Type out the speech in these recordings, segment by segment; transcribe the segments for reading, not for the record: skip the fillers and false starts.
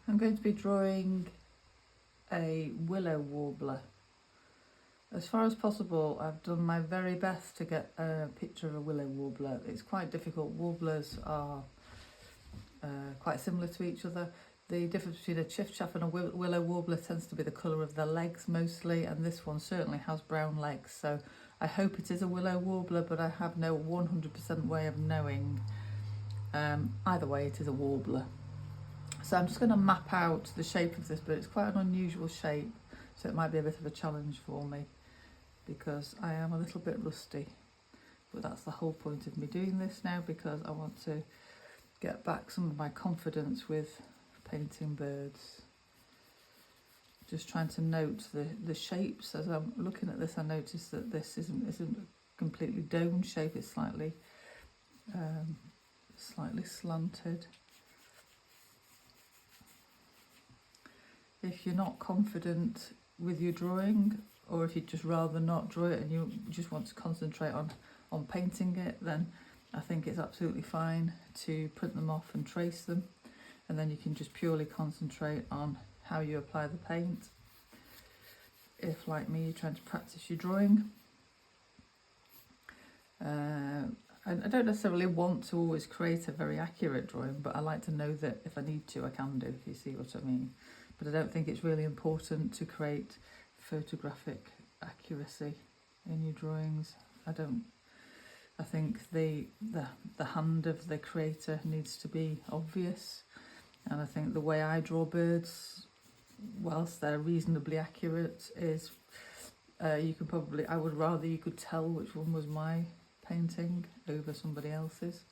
I'm going to be drawing a Willow Warbler. As far as possible, I've done my very best to get a picture of a Willow Warbler. It's quite difficult. Warblers are quite similar to each other. The difference between a chiffchaff and a Willow Warbler tends to be the colour of the legs mostly, and this one certainly has brown legs, so I hope it is a Willow Warbler, but I have no 100% way of knowing. Either way, it is a warbler. So I'm just going to map out the shape of this bird. It's quite an unusual shape, so it might be a bit of a challenge for me because I am a little bit rusty. But that's the whole point of me doing this now, because I want to get back some of my confidence with painting birds. Just trying to note the shapes. As I'm looking at this, I notice that this isn't a completely dome shape. It's slightly slanted. If you're not confident with your drawing, or if you'd just rather not draw it and you just want to concentrate on painting it, then I think it's absolutely fine to print them off and trace them, and then you can just purely concentrate on how you apply the paint. If, like me, you're trying to practice your drawing. And I don't necessarily want to always create a very accurate drawing, but I like to know that if I need to, I can do, if you see what I mean. But I don't think it's really important to create photographic accuracy in your drawings. I think the hand of the creator needs to be obvious, and I think the way I draw birds, whilst they're reasonably accurate, is you can probably, I would rather you could tell which one was my painting over somebody else's.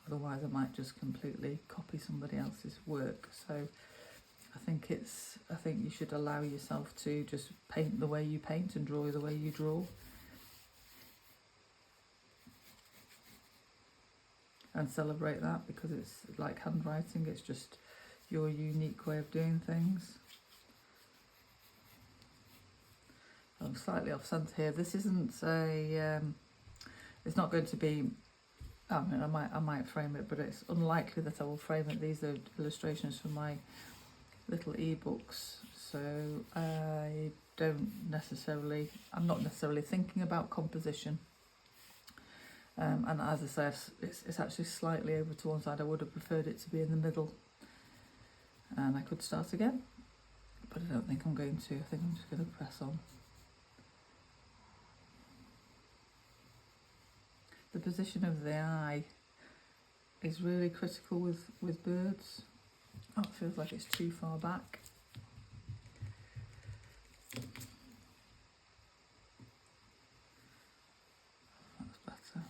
Otherwise I might just completely copy somebody else's work. So I think you should allow yourself to just paint the way you paint and draw the way you draw. And celebrate that, because it's like handwriting, it's just your unique way of doing things. I'm slightly off centre here. This isn't a, it's not going to be, I mean, I might frame it, but it's unlikely that I will frame it. These are illustrations from my little ebooks, so I'm not necessarily thinking about composition. And as I say, it's actually slightly over to one side. I would have preferred it to be in the middle. And I could start again, but I don't think I'm going to. I think I'm just going to press on. The position of the eye is really critical with birds. Oh, it feels like it's too far back. That's better.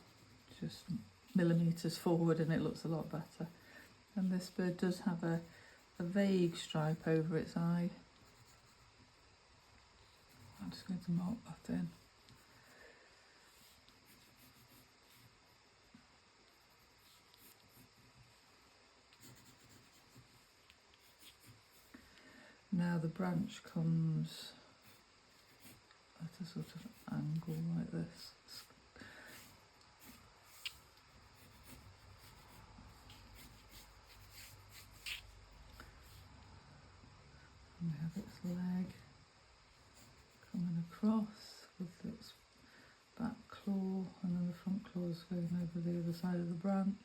Just millimetres forward and it looks a lot better. And this bird does have a vague stripe over its eye. I'm just going to mark that in. Now the branch comes at a sort of angle like this. And we have its leg coming across with its back claw, and then the front claw is going over the other side of the branch.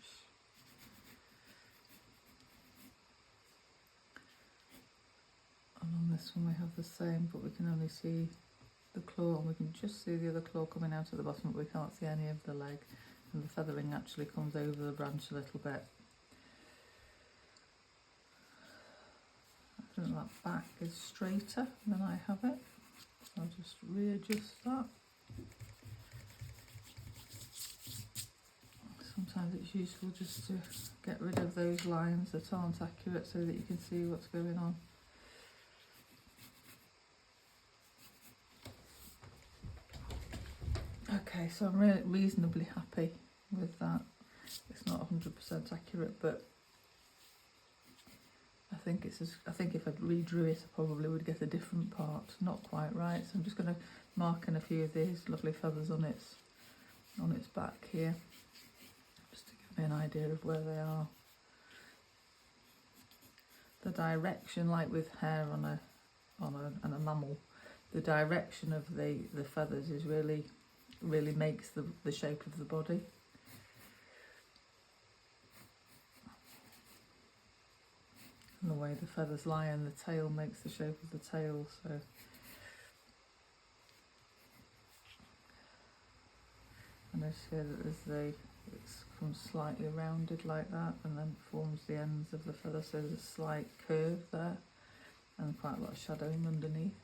And on this one we have the same, but we can only see the claw, and we can just see the other claw coming out at the bottom, but we can't see any of the leg, and the feathering actually comes over the branch a little bit. I think that back is straighter than I have it, so I'll just readjust that. Sometimes it's useful just to get rid of those lines that aren't accurate so that you can see what's going on. Okay, so I'm really reasonably happy with that. It's not 100% accurate, but I think if I redrew it, I probably would get a different part. Not quite right. So I'm just going to mark in a few of these lovely feathers on its back here, just to give me an idea of where they are. the direction, like with hair on a mammal, the direction of the feathers is really makes the shape of the body. And the way the feathers lie in the tail makes the shape of the tail. So and I see that it comes slightly rounded like that, and then forms the ends of the feather. So there's a slight curve there, and quite a lot of shadowing underneath.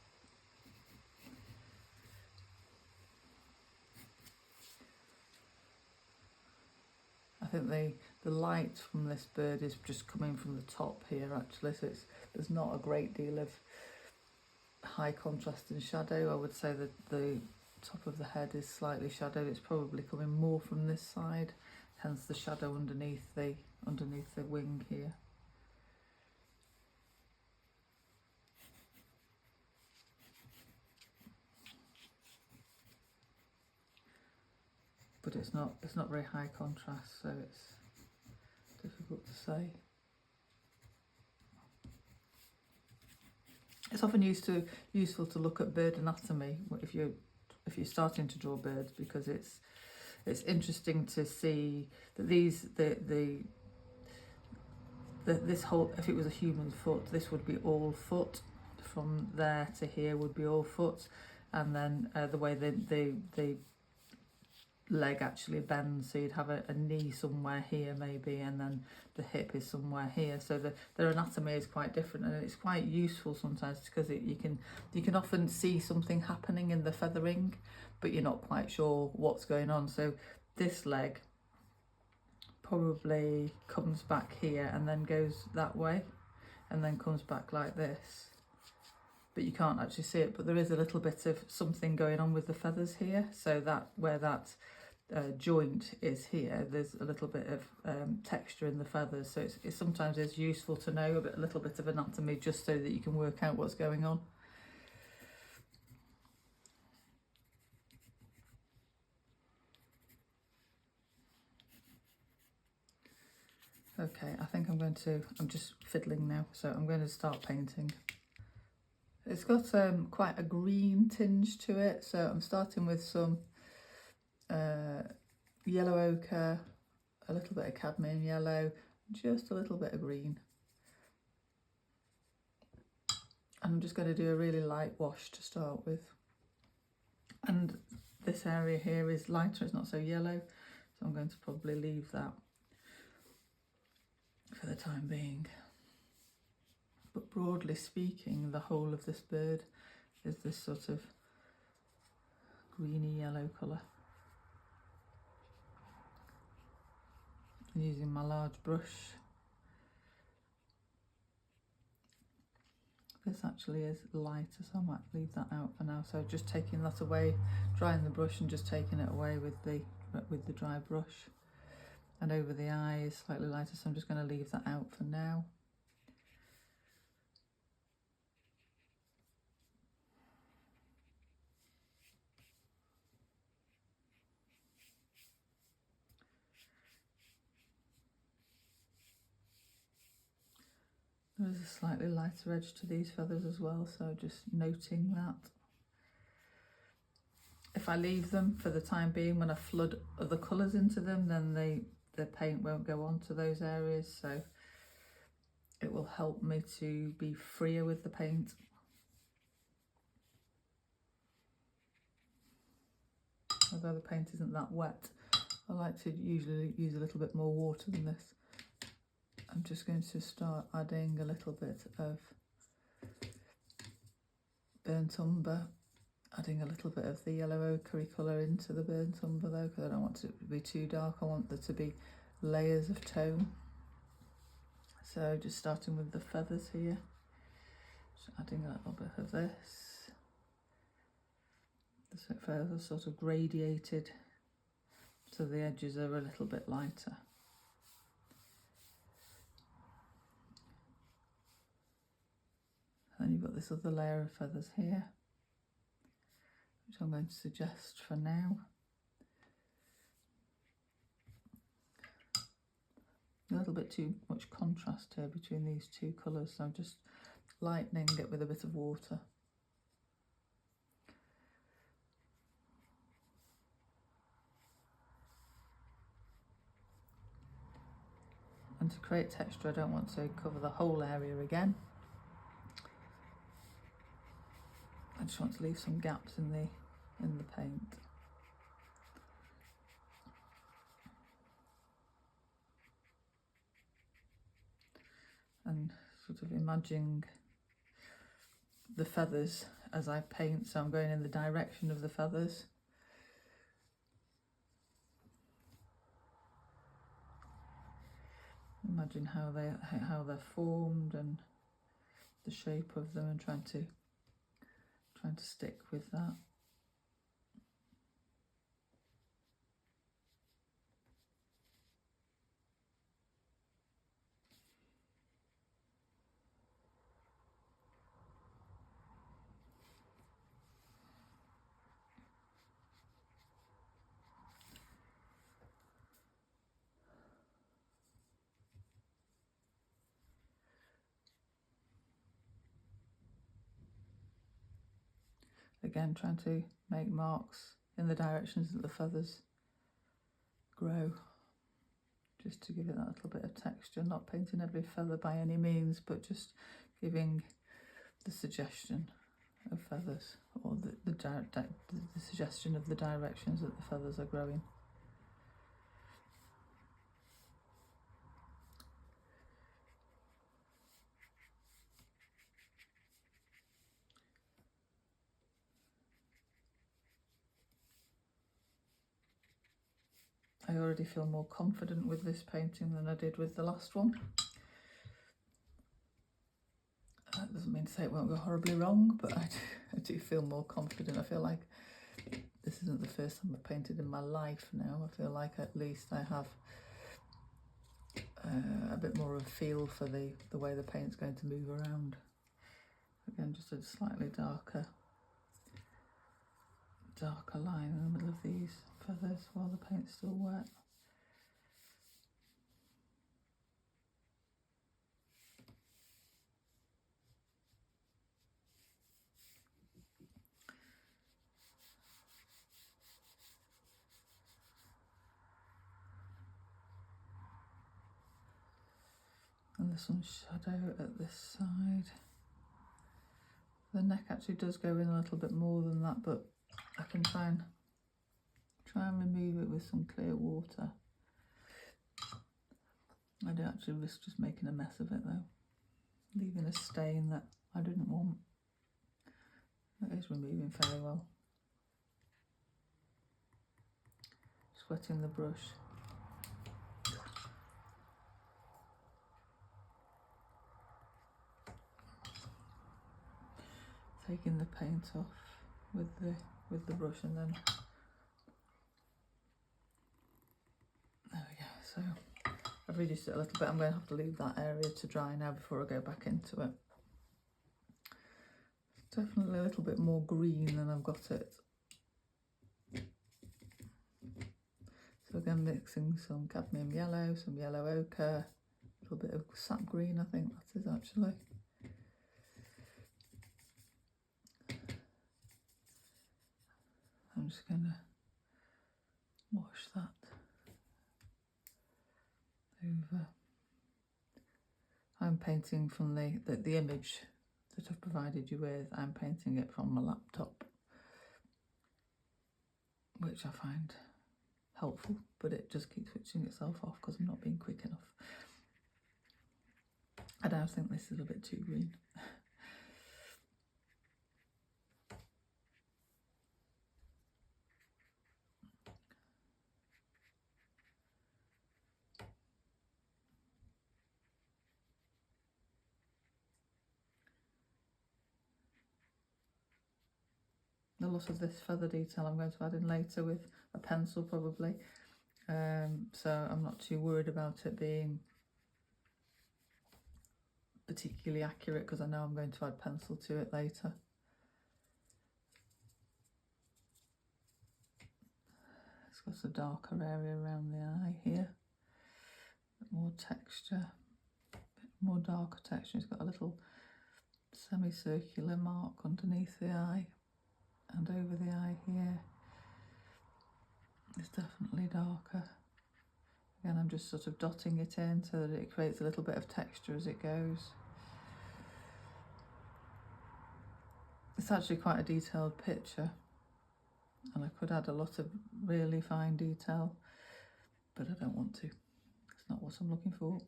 I think the light from this bird is just coming from the top here actually, so there's not a great deal of high contrast and shadow. I would say that the top of the head is slightly shadowed. It's probably coming more from this side, hence the shadow underneath the wing here. But it's not very high contrast, so it's difficult to say. It's often useful to look at bird anatomy if you're starting to draw birds, because it's interesting to see that this whole, if it was a human foot, this would be all foot. From there to here would be all foot, and then the way the leg actually bends, so you'd have a knee somewhere here maybe, and then the hip is somewhere here. So their anatomy is quite different, and it's quite useful sometimes because you can often see something happening in the feathering, but you're not quite sure what's going on. So this leg probably comes back here and then goes that way, and then comes back like this. But you can't actually see it, but there is a little bit of something going on with the feathers here. So that where that joint is here, there's a little bit of texture in the feathers. So it sometimes is useful to know a little bit of anatomy, just so that you can work out what's going on. Okay, I think I'm just fiddling now, so I'm going to start painting. It's got quite a green tinge to it, so I'm starting with some yellow ochre, a little bit of cadmium yellow, just a little bit of green. And I'm just going to do a really light wash to start with. And this area here is lighter, it's not so yellow, so I'm going to probably leave that for the time being. But broadly speaking, the whole of this bird is this sort of greeny yellow colour. I'm using my large brush. This actually is lighter, so I might leave that out for now. So just taking that away, drying the brush and just taking it away with the dry brush. And over the eye is slightly lighter, so I'm just going to leave that out for now. There is a slightly lighter edge to these feathers as well, so just noting that. If I leave them for the time being, when I flood other colours into them, then the paint won't go on to those areas, so it will help me to be freer with the paint. Although the paint isn't that wet, I like to usually use a little bit more water than this. I'm just going to start adding a little bit of burnt umber, adding a little bit of the yellow ochre colour into the burnt umber though, because I don't want it to be too dark. I want there to be layers of tone. So just starting with the feathers here, just adding a little bit of this. The feathers are sort of gradiated, so the edges are a little bit lighter. And then you've got this other layer of feathers here, which I'm going to suggest for now. a little bit too much contrast here between these two colours, so I'm just lightening it with a bit of water. And to create texture, I don't want to cover the whole area again. I just want to leave some gaps in the paint. And sort of imagining the feathers as I paint, so I'm going in the direction of the feathers. Imagine how they're formed and the shape of them, and trying to stick with that. Again, trying to make marks in the directions that the feathers grow, just to give it that little bit of texture. Not painting every feather by any means, but just giving the suggestion of feathers, or the suggestion of the directions that the feathers are growing. I already feel more confident with this painting than I did with the last one. That doesn't mean to say it won't go horribly wrong, but I do feel more confident. I feel like this isn't the first time I've painted in my life now. I feel like at least I have a bit more of a feel for the way the paint's going to move around. Again, just a slightly darker line in the middle of these feathers while the paint's still wet. And there's some shadow at this side. The neck actually does go in a little bit more than that, but I can try and remove it with some clear water. I do actually risk just making a mess of it though, leaving a stain that I didn't want. It is removing fairly well. Just wetting the brush. Taking the paint off with the brush, and then there we go. So I've reduced it a little bit. I'm going to have to leave that area to dry now before I go back into it. It's definitely a little bit more green than I've got it. So again, mixing some cadmium yellow, some yellow ochre, a little bit of sap green, I think that is actually. I'm just going to wash that over. I'm painting from the image that I've provided you with. I'm painting it from my laptop, which I find helpful, but it just keeps switching itself off because I'm not being quick enough. I now think this is a bit too green. A lot of this feather detail I'm going to add in later with a pencil probably, so I'm not too worried about it being particularly accurate because I know I'm going to add pencil to it later. It's got a darker area around the eye here. bit more texture, a bit more darker texture. It's got a little semicircular mark underneath the eye and over the eye here. It's definitely darker. Again, I'm just sort of dotting it in so that it creates a little bit of texture as it goes. It's actually quite a detailed picture, and I could add a lot of really fine detail, but I don't want to. It's not what I'm looking for.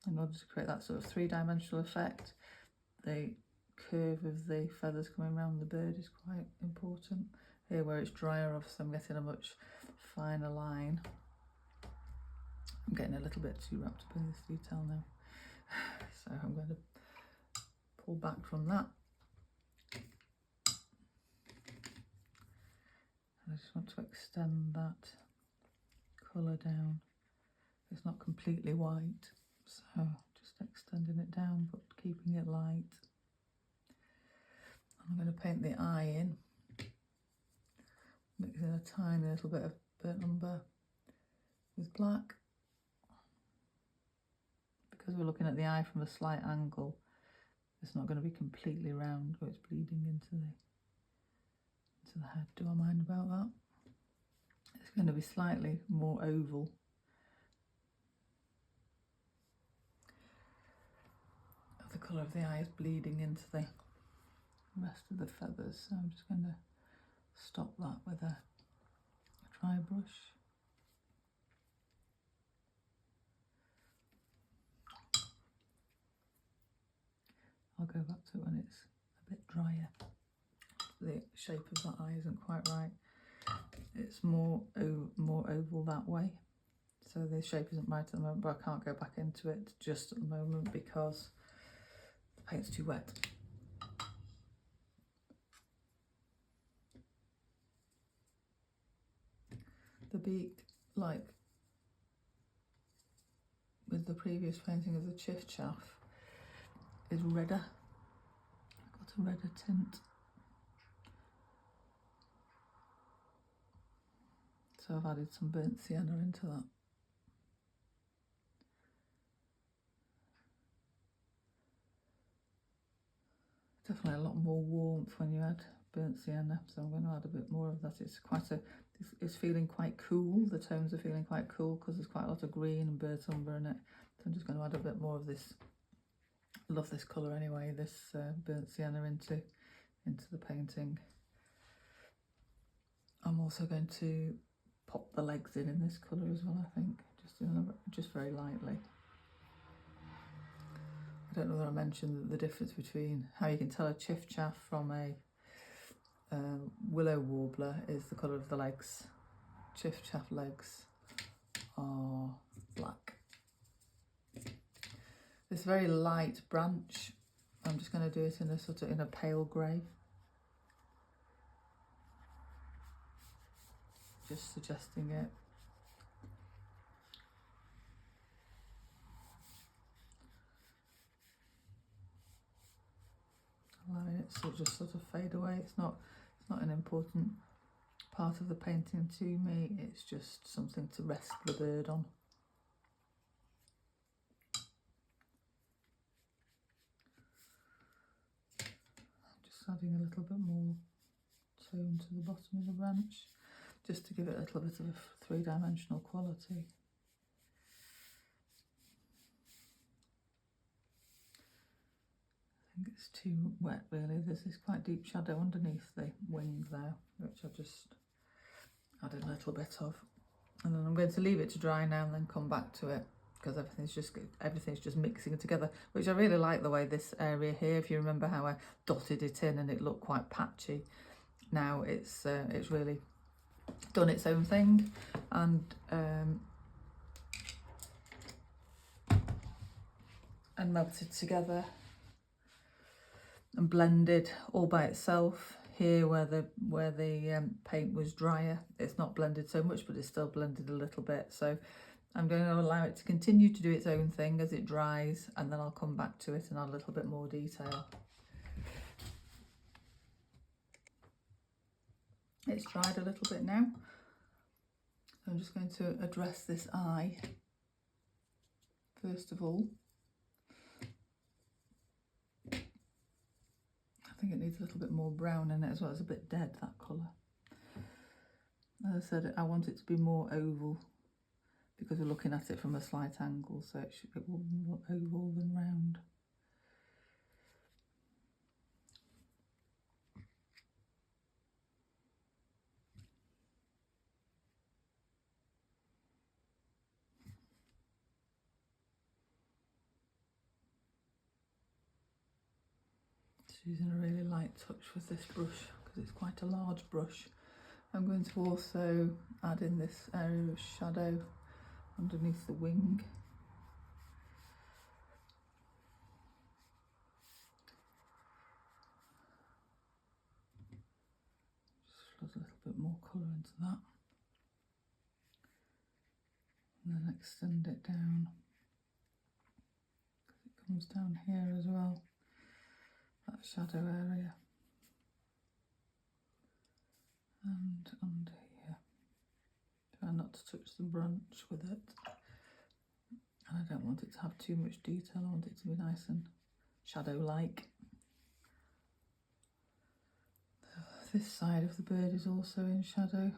In order to create that sort of three-dimensional effect, the curve of the feathers coming around the bird is quite important. Here where it's drier, obviously I'm getting a much finer line. I'm getting a little bit too wrapped up in this detail now. So I'm going to pull back from that. I just want to extend that colour down. It's not completely white, so just extending it down but keeping it light. I'm going to paint the eye in, mixing a tiny little bit of burnt umber with black. Because we're looking at the eye from a slight angle, it's not going to be completely round where it's bleeding into the head. Do I mind about that? It's going to be slightly more oval. The colour of the eye is bleeding into the rest of the feathers, so I'm just going to stop that with a dry brush. I'll go back to it when it's a bit drier. The shape of that eye isn't quite right. It's more oval that way, so the shape isn't right at the moment, but I can't go back into it just at the moment because the paint's too wet. The beak, like with the previous painting of the chiff-chaff, is redder. I've got a redder tint. So I've added some burnt sienna into that. Definitely a lot more warmth when you add burnt sienna, so I'm going to add a bit more of that. It's feeling quite cool. The tones are feeling quite cool because there's quite a lot of green and burnt umber in it. So I'm just going to add a bit more of this. I love this colour anyway, this burnt sienna into the painting. I'm also going to pop the legs in this colour as well, I think, just very lightly. I don't know whether I mentioned the difference between how you can tell a chiff-chaff from a Willow Warbler is the colour of the legs. Chiff-chaff legs are black. This very light branch, I'm just going to do it in a pale grey. Just suggesting it. Allowing it to just sort of fade away. It's not an important part of the painting to me. It's just something to rest the bird on. Just adding a little bit more tone to the bottom of the branch, just to give it a little bit of a three-dimensional quality. I think it's too wet really. There's this quite deep shadow underneath the wing there, which I just added a little bit of. And then I'm going to leave it to dry now and then come back to it, because everything's just mixing together, which I really like the way this area here, if you remember how I dotted it in and it looked quite patchy. Now it's really done its own thing, and melted together and blended all by itself. Here where the paint was drier, it's not blended so much, but it's still blended a little bit. So I'm going to allow it to continue to do its own thing as it dries, and then I'll come back to it and add a little bit more detail. It's dried a little bit now, So I'm just going to address this eye first of all. I think it needs a little bit more brown in it as well. It's a bit dead, that colour. As I said, I want it to be more oval because we're looking at it from a slight angle, so it will be more oval than round. Just using a really light touch with this brush because it's quite a large brush. I'm going to also add in this area of shadow underneath the wing. Just flood a little bit more colour into that. And then extend it down. Because it comes down here as well, that shadow area. And under here. Try not to touch the branch with it. And I don't want it to have too much detail, I want it to be nice and shadow-like. This side of the bird is also in shadow.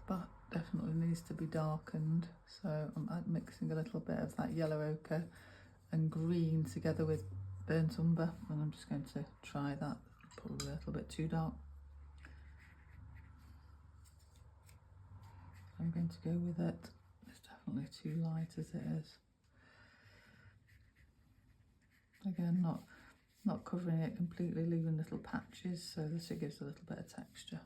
But definitely needs to be darkened, so I'm mixing a little bit of that yellow ochre and green together with burnt umber, and I'm just going to try that. Probably a little bit too dark. I'm going to go with it. It's definitely too light as it is. Again, not covering it completely, leaving little patches so that it gives a little bit of texture.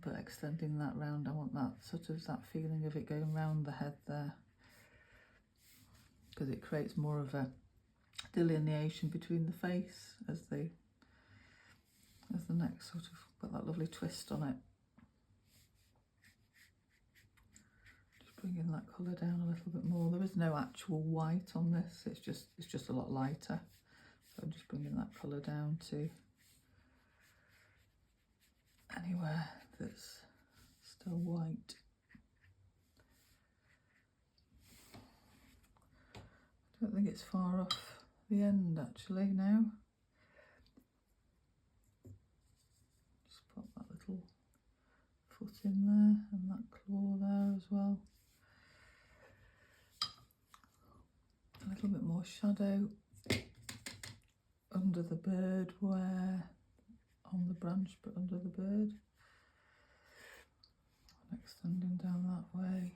But extending that round, I want that sort of that feeling of it going round the head there, because it creates more of a delineation between the face as the neck sort of got that lovely twist on it. Just bringing that colour down a little bit more. There is no actual white on this, it's just a lot lighter. So I'm just bringing that colour down to anywhere that's still white. I don't think it's far off the end actually now. Just pop that little foot in there and that claw there as well. A little bit more shadow under the bird, where on the branch but under the bird, and extending down that way.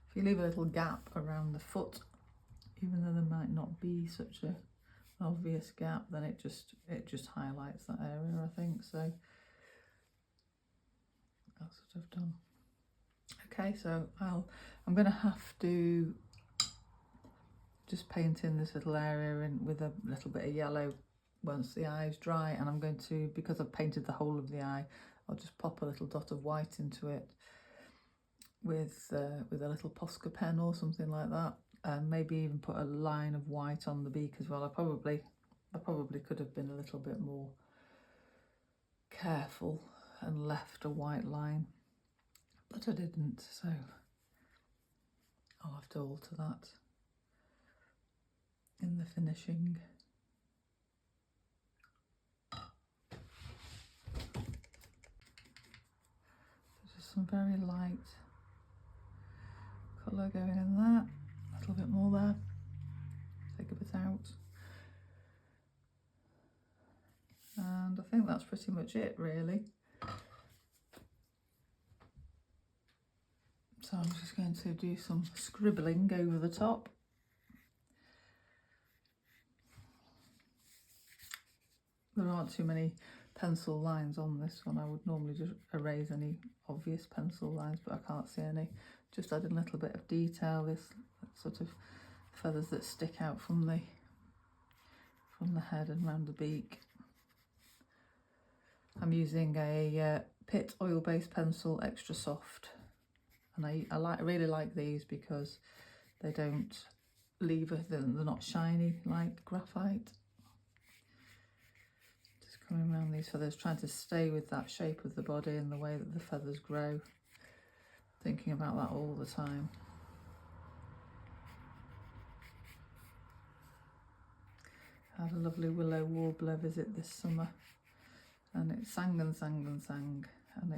If you leave a little gap around the foot, even though there might not be such an obvious gap, then it just highlights that area, I think. So that's what I've done. Okay, so I'm going to have to just paint in this little area in with a little bit of yellow once the eye is dry, and I'm going to, because I've painted the whole of the eye, I'll just pop a little dot of white into it with a little Posca pen or something like that, and maybe even put a line of white on the beak as well. I probably could have been a little bit more careful and left a white line, but I didn't, so I'll have to alter that in the finishing. Just some very light colour going in there, a little bit more there, take a bit out. And I think that's pretty much it, really. So I'm just going to do some scribbling over the top. There aren't too many pencil lines on this one. I would normally just erase any obvious pencil lines, but I can't see any. Just adding a little bit of detail, this sort of feathers that stick out from the head and round the beak. I'm using a Pitt oil-based pencil, extra soft, and I really like these because they don't leave they're not shiny like graphite. Just coming around these feathers, trying to stay with that shape of the body and the way that the feathers grow. Thinking about that all the time. I had a lovely Willow Warbler visit this summer, and it sang and sang and sang, and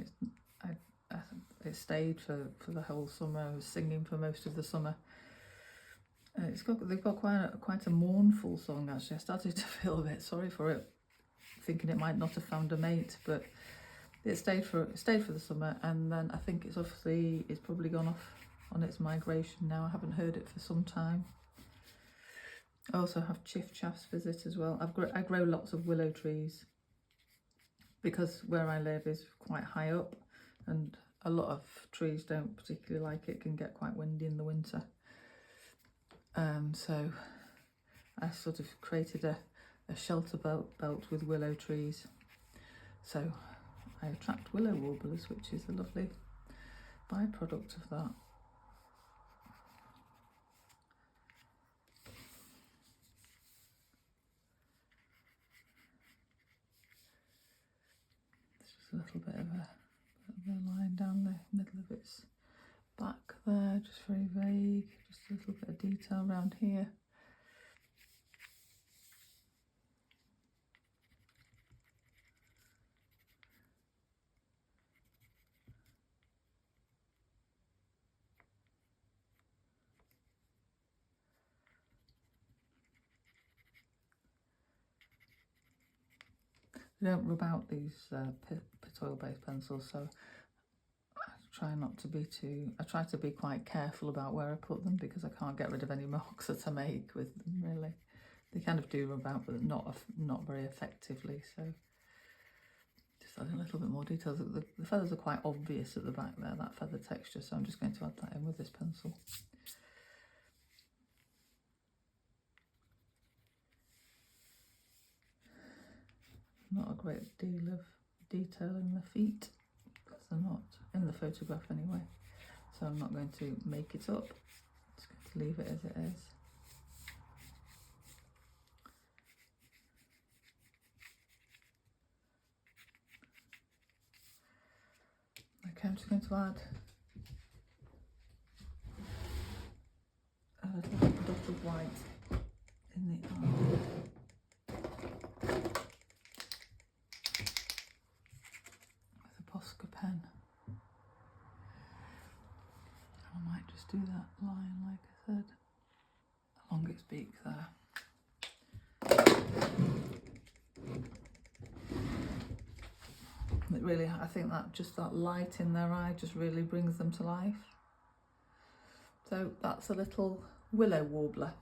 it stayed for the whole summer. I was singing for most of the summer. And they've got quite a mournful song actually. I started to feel a bit sorry for it, thinking it might not have found a mate, but it stayed for the summer, and then I think it's probably gone off on its migration now. I haven't heard it for some time. I also have Chiff Chaff's visit as well. I grow lots of willow trees because where I live is quite high up, and a lot of trees don't particularly like it. It can get quite windy in the winter. So I sort of created a shelter belt with willow trees. So I attract willow warblers, which is a lovely byproduct of that. It's just a little bit of a line down the middle of its back there, just very vague, just a little bit of detail around here. I don't rub out these Pitt oil-based pencils, so I try to be quite careful about where I put them, because I can't get rid of any marks that I make with them, really. They kind of do rub out, but not very effectively, so just adding a little bit more detail. The feathers are quite obvious at the back there, that feather texture, so I'm just going to add that in with this pencil. Not a great deal of detail in the feet, because they're not in the photograph anyway, so I'm not going to make it up. I'm just going to leave it as it is. Okay, I'm just going to add a little dot of white in the eye. Pen. I might just do that line, like I said, along its beak there. It really, I think that just that light in their eye just really brings them to life. So that's a little Willow Warbler.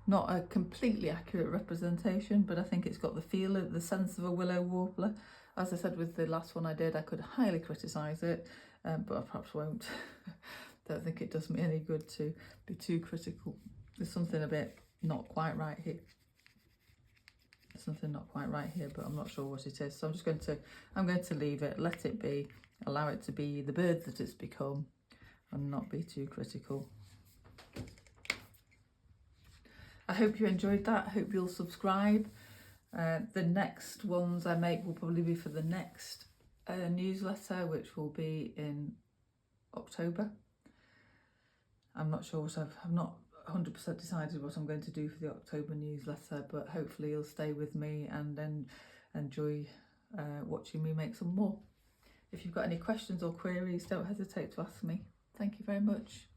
Not a completely accurate representation, but I think it's got the feel, the sense of a Willow Warbler. As I said with the last one I did, I could highly criticise it, but I perhaps won't. Don't think it does me any good to be too critical. There's something a bit not quite right here. There's something not quite right here, but I'm not sure what it is. So I'm going to leave it, let it be, allow it to be the bird that it's become, and not be too critical. I hope you enjoyed that. I hope you'll subscribe. The next ones I make will probably be for the next newsletter, which will be in October. I'm not sure I'm not 100% decided what I'm going to do for the October newsletter, but hopefully you'll stay with me and then enjoy watching me make some more. If you've got any questions or queries, don't hesitate to ask me. Thank you very much.